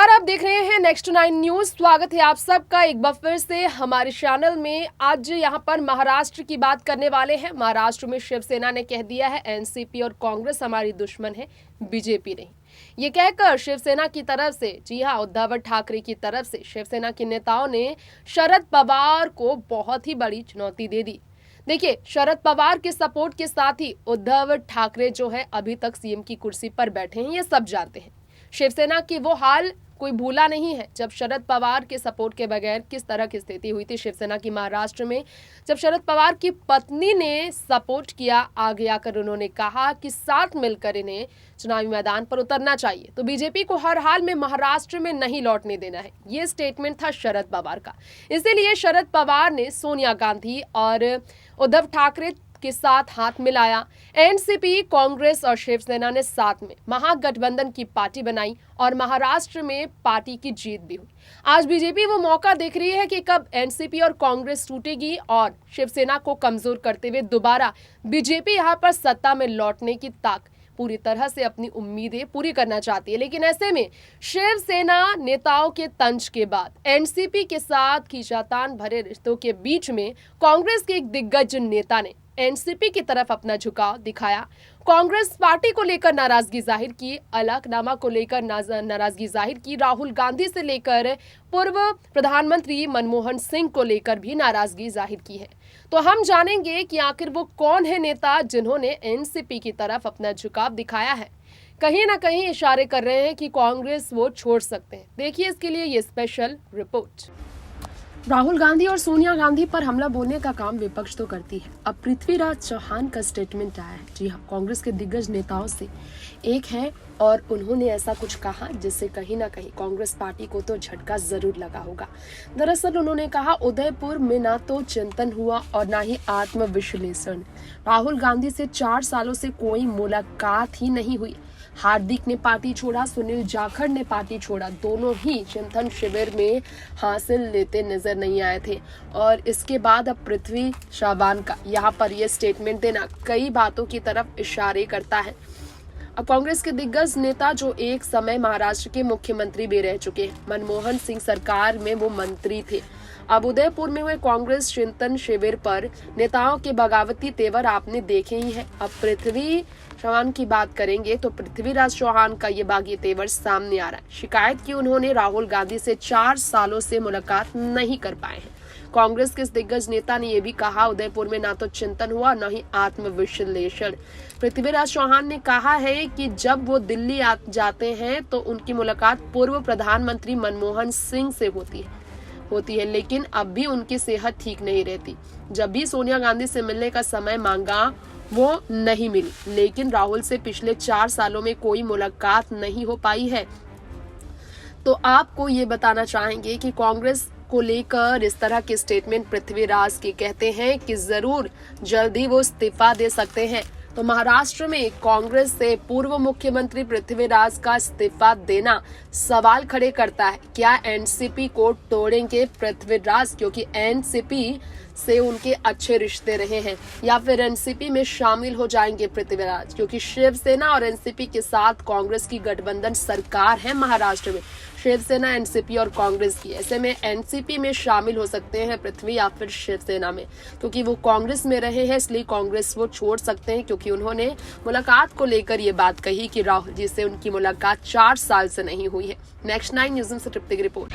नमस्कार, आप देख रहे हैं नेक्स्ट 9 न्यूज। स्वागत है आप सबका एक बार फिर से हमारे चैनल में। आज यहां पर महाराष्ट्र की बात करने वाले हैं। महाराष्ट्र में शिवसेना ने कह दिया है एनसीपी और कांग्रेस हमारी दुश्मन है, बीजेपी नहीं। ये कहकर शिवसेना की तरफ से, जी हां, उद्धव ठाकरे की तरफ से शिवसेना के नेताओं ने शरद पवार को बहुत ही बड़ी चुनौती दे दी। देखिए, शरद पवार के सपोर्ट के साथ ही उद्धव ठाकरे जो है अभी तक सीएम की कुर्सी पर बैठे हैं, ये सब जानते हैं। शिवसेना की वो हाल कोई भूला नहीं है जब शरद पवार के सपोर्ट के बगैर किस तरह की स्थिति हुई थी शिवसेना की महाराष्ट्र में। जब शरद पवार की पत्नी ने सपोर्ट किया, आगे आकर उन्होंने कहा कि साथ मिलकर इन्हें चुनावी मैदान पर उतरना चाहिए, तो बीजेपी को हर हाल में महाराष्ट्र में नहीं लौटने देना है। ये स्टेटमेंट था शरद पवार का। इसीलिए शरद पवार ने सोनिया गांधी और उद्धव ठाकरे के साथ हाथ मिलाया। एनसीपी, कांग्रेस और शिवसेना ने साथ में महागठबंधन की पार्टी बनाई और महाराष्ट्र में पार्टी की जीत भी हुई। आज बीजेपी वो मौका देख रही है कि कब एनसीपी और कांग्रेस टूटेगी और शिवसेना को कमजोर करते हुए दोबारा बीजेपी यहां पर सत्ता में लौटने की ताक पूरी तरह से अपनी उम्मीदें पूरी करना चाहती है। लेकिन ऐसे में शिवसेना नेताओं के तंज के बाद एनसीपी के साथ खींचातान भरे रिश्तों के बीच में कांग्रेस के एक दिग्गज नेता ने एनसीपी की तरफ अपना झुकाव दिखाया। कांग्रेस पार्टी को लेकर नाराजगी जाहिर की, अलकनमा को लेकर नाराजगी जाहिर की, राहुल गांधी से लेकर पूर्व प्रधानमंत्री मनमोहन सिंह को लेकर भी नाराजगी जाहिर की है। तो हम जानेंगे कि आखिर वो कौन है नेता जिन्होंने एनसीपी की तरफ अपना झुकाव दिखाया है। कहीं ना कहीं इशारे कर रहे हैं कि कांग्रेस वो छोड़ सकते हैं। देखिए इसके लिए ये स्पेशल रिपोर्ट। राहुल गांधी और सोनिया गांधी पर हमला बोलने का काम विपक्ष तो करती है। अब पृथ्वीराज चौहान का स्टेटमेंट आया है। जी हाँ, कांग्रेस के दिग्गज नेताओं से एक है और उन्होंने ऐसा कुछ कहा जिससे कहीं ना कहीं कांग्रेस पार्टी को तो झटका जरूर लगा होगा। दरअसल उन्होंने कहा, उदयपुर में ना तो चिंतन हुआ और ना ही आत्मविश्लेषण। राहुल गांधी से 4 सालों से कोई मुलाकात ही नहीं हुई। हार्दिक ने पार्टी छोड़ा, सुनील जाखड़ ने पार्टी छोड़ा, दोनों ही चिंतन शिविर में हासिल लेते नजर नहीं आए थे। और इसके बाद अब पृथ्वी चौहान का यहाँ पर यह स्टेटमेंट देना कई बातों की तरफ इशारे करता है। अब कांग्रेस के दिग्गज नेता जो एक समय महाराष्ट्र के मुख्यमंत्री भी रह चुके हैं, मनमोहन सिंह सरकार में वो मंत्री थे, अब उदयपुर में हुए कांग्रेस चिंतन शिविर पर नेताओं के बगावती तेवर आपने देखे ही है। अब पृथ्वी चौहान की बात करेंगे तो पृथ्वीराज चौहान का ये बागी तेवर सामने आ रहा है। शिकायत की उन्होंने राहुल गांधी से 4 सालों से मुलाकात नहीं कर पाए हैं। कांग्रेस के दिग्गज नेता ने यह भी कहा, उदयपुर में ना तो चिंतन हुआ न ही आत्मविश्लेषण। पृथ्वीराज चौहान ने कहा है कि जब वो दिल्ली जाते हैं तो उनकी मुलाकात पूर्व प्रधानमंत्री मनमोहन सिंह से होती है, लेकिन अब भी उनकी सेहत ठीक नहीं रहती। जब भी सोनिया गांधी से मिलने का समय मांगा वो नहीं मिली, लेकिन राहुल से पिछले 4 सालों में कोई मुलाकात नहीं हो पाई है। तो आपको ये बताना चाहेंगे कि कांग्रेस को लेकर इस तरह के स्टेटमेंट पृथ्वीराज के कहते हैं कि जरूर जल्दी वो इस्तीफा दे सकते हैं। तो महाराष्ट्र में कांग्रेस से पूर्व मुख्यमंत्री पृथ्वीराज का इस्तीफा देना सवाल खड़े करता है। क्या एनसीपी को तोड़ेंगे पृथ्वीराज, क्योंकि एनसीपी से उनके अच्छे रिश्ते रहे हैं, या फिर एनसीपी में शामिल हो जाएंगे पृथ्वीराज, क्योंकि शिवसेना और एनसीपी के साथ कांग्रेस की गठबंधन सरकार है महाराष्ट्र में, शिवसेना, एनसीपी और कांग्रेस की। ऐसे में एनसीपी में शामिल हो सकते हैं पृथ्वी या फिर शिवसेना में, क्योंकि वो कांग्रेस में रहे हैं, इसलिए कांग्रेस वो छोड़ सकते हैं, क्योंकि उन्होंने मुलाकात को लेकर ये बात कही कि राहुल जी से उनकी मुलाकात 4 साल से नहीं हुई है। नेक्स्ट 9 न्यूज़ से तृप्ति की रिपोर्ट।